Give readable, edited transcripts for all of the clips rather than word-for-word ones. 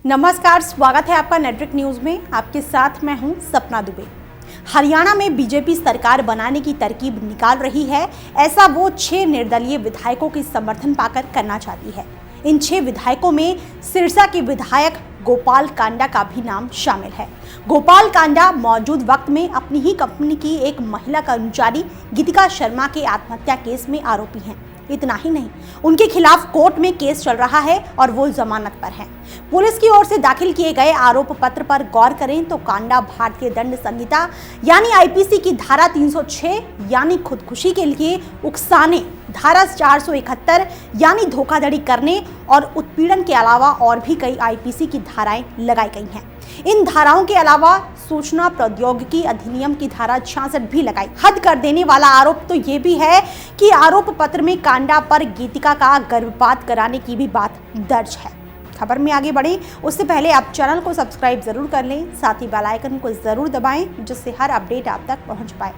नमस्कार, स्वागत है आपका नेटवर्क न्यूज में। आपके साथ मैं हूं सपना दुबे। हरियाणा में बीजेपी सरकार बनाने की तरकीब निकाल रही है। ऐसा वो 6 निर्दलीय विधायकों के समर्थन पाकर करना चाहती है। इन 6 विधायकों में सिरसा के विधायक गोपाल कांडा का भी नाम शामिल है। गोपाल कांडा मौजूद वक्त में अपनी ही कंपनी की एक महिला कर्मचारी गीतिका शर्मा के आत्महत्या केस में आरोपी हैं। इतना ही नहीं, उनके खिलाफ कोर्ट में केस चल रहा है और वो जमानत पर हैं। पुलिस की ओर से दाखिल किए गए आरोप पत्र पर गौर करें तो कांडा भारतीय दंड संहिता यानी आईपीसी की धारा 306 यानी खुदकुशी के लिए उकसाने, धारा 471 यानी धोखाधड़ी करने और उत्पीड़न के अलावा और भी कई आईपीसी की धाराएं लगाई गई हैं। इन धाराओं के अलावा सूचना प्रौद्योगिकी अधिनियम की धारा 66 भी लगाई। हद कर देने वाला आरोप तो ये भी है कि आरोप पत्र में कांडा पर गीतिका का गर्भपात कराने की भी बात दर्ज है। खबर में आगे बढ़े उससे पहले आप चैनल को सब्सक्राइब जरूर कर लें, साथ ही बेल आइकन को जरूर दबाएं जिससे हर अपडेट आप तक पहुंच पाए।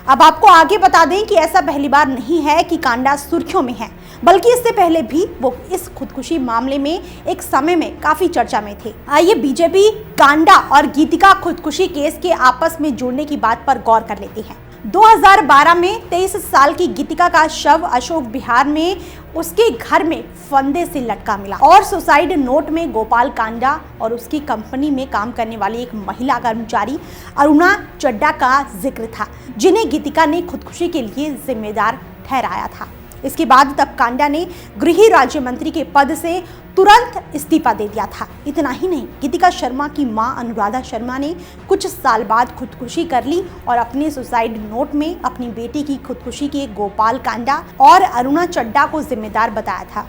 अब आपको आगे बता दें कि ऐसा पहली बार नहीं है कि कांडा सुर्खियों में है, बल्कि इससे पहले भी वो इस खुदकुशी मामले में एक समय में काफी चर्चा में थे। आइए बीजेपी कांडा और गीतिका खुदकुशी केस के आपस में जुड़ने की बात पर गौर कर लेते हैं। 2012 में 23 साल की गीतिका का शव अशोक विहार में उसके घर में फंदे से लटका मिला और सुसाइड नोट में गोपाल कांडा और उसकी कंपनी में काम करने वाली एक महिला कर्मचारी अरुणा चड्डा का जिक्र था, जिन्हें गीतिका ने खुदकुशी के लिए जिम्मेदार ठहराया था। इसके बाद तब कांडा ने गृह राज्य मंत्री के पद से तुरंत इस्तीफा दे दिया था। इतना ही नहीं, गीतिका शर्मा की मां अनुराधा शर्मा ने कुछ साल बाद खुदकुशी कर ली और अपने सुसाइड नोट में अपनी बेटी की खुदकुशी के गोपाल कांडा और अरुणा चड्डा को जिम्मेदार बताया था।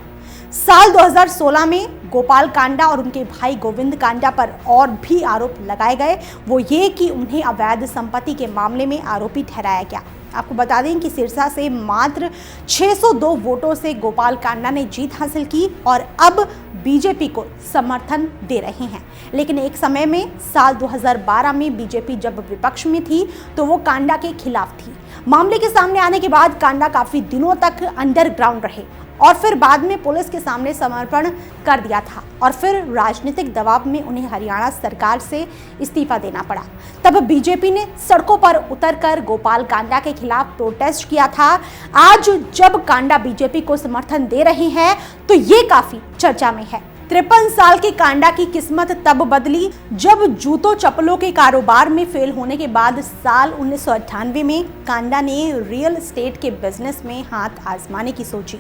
साल 2016 में गोपाल कांडा और उनके भाई गोविंद कांडा पर और भी आरोप लगाए गए, वो ये कि उन्हें अवैध संपत्ति के मामले में आरोपी ठहराया गया। आपको बता दें कि सिरसा से मात्र 602 वोटों से गोपाल कांडा ने जीत हासिल की और अब बीजेपी को समर्थन दे रहे हैं। लेकिन एक समय में साल 2012 में बीजेपी जब विपक्ष में थी तो वो कांडा के खिलाफ थी। मामले के सामने आने के बाद कांडा काफी दिनों तक अंडरग्राउंड रहे और फिर बाद में पुलिस के सामने समर्पण कर दिया था और फिर राजनीतिक दबाव में उन्हें हरियाणा सरकार से इस्तीफा देना पड़ा। तब बीजेपी ने सड़कों पर उतरकर गोपाल कांडा के खिलाफ प्रोटेस्ट किया था। आज जब कांडा बीजेपी को समर्थन दे रहे हैं तो ये काफी चर्चा में है। 53 साल के कांडा की किस्मत तब बदली जब जूतों चप्पलों के कारोबार में फेल होने के बाद साल 1998 में कांडा ने रियल एस्टेट के बिजनेस में हाथ आजमाने की सोची।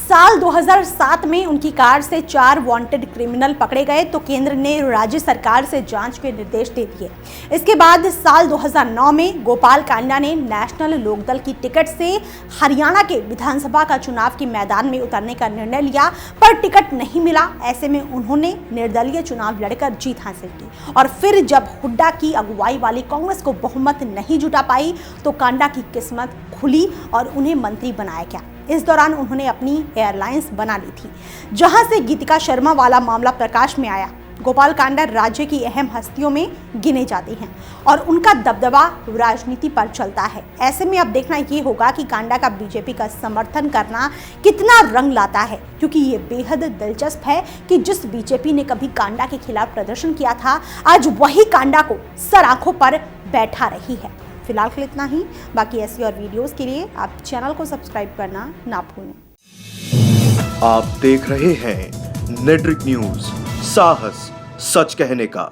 साल 2007 में उनकी कार से 4 वांटेड क्रिमिनल पकड़े गए तो केंद्र ने राज्य सरकार से जांच के निर्देश दे दिए। इसके बाद साल 2009 में गोपाल कांडा ने नेशनल लोकदल की टिकट से हरियाणा के विधानसभा का चुनाव के मैदान में उतरने का निर्णय लिया, पर टिकट नहीं मिला। ऐसे में उन्होंने निर्दलीय चुनाव लड़कर जीत हासिल की और फिर जब हुड्डा की अगुवाई वाली कांग्रेस को बहुमत नहीं जुटा पाई तो कांडा की किस्मत खुली और उन्हें मंत्री बनाया गया। इस दौरान उन्होंने अपनी एयरलाइंस बना ली थी, जहां से गीतिका शर्मा वाला मामला प्रकाश में आया। गोपाल कांडा राज्य की अहम हस्तियों में गिने जाते हैं और उनका दबदबा राजनीति पर चलता है। ऐसे में अब देखना ये होगा कि कांडा का बीजेपी का समर्थन करना कितना रंग लाता है, क्योंकि ये बेहद दिलचस्प है कि जिस बीजेपी ने कभी कांडा के खिलाफ प्रदर्शन किया था, आज वही कांडा को सर आंखों पर बैठा रही है। फिलहाल के लिए इतना ही। बाकी ऐसी और वीडियोस के लिए आप चैनल को सब्सक्राइब करना ना भूलें। आप देख रहे हैं नेटवर्क न्यूज, साहस सच कहने का।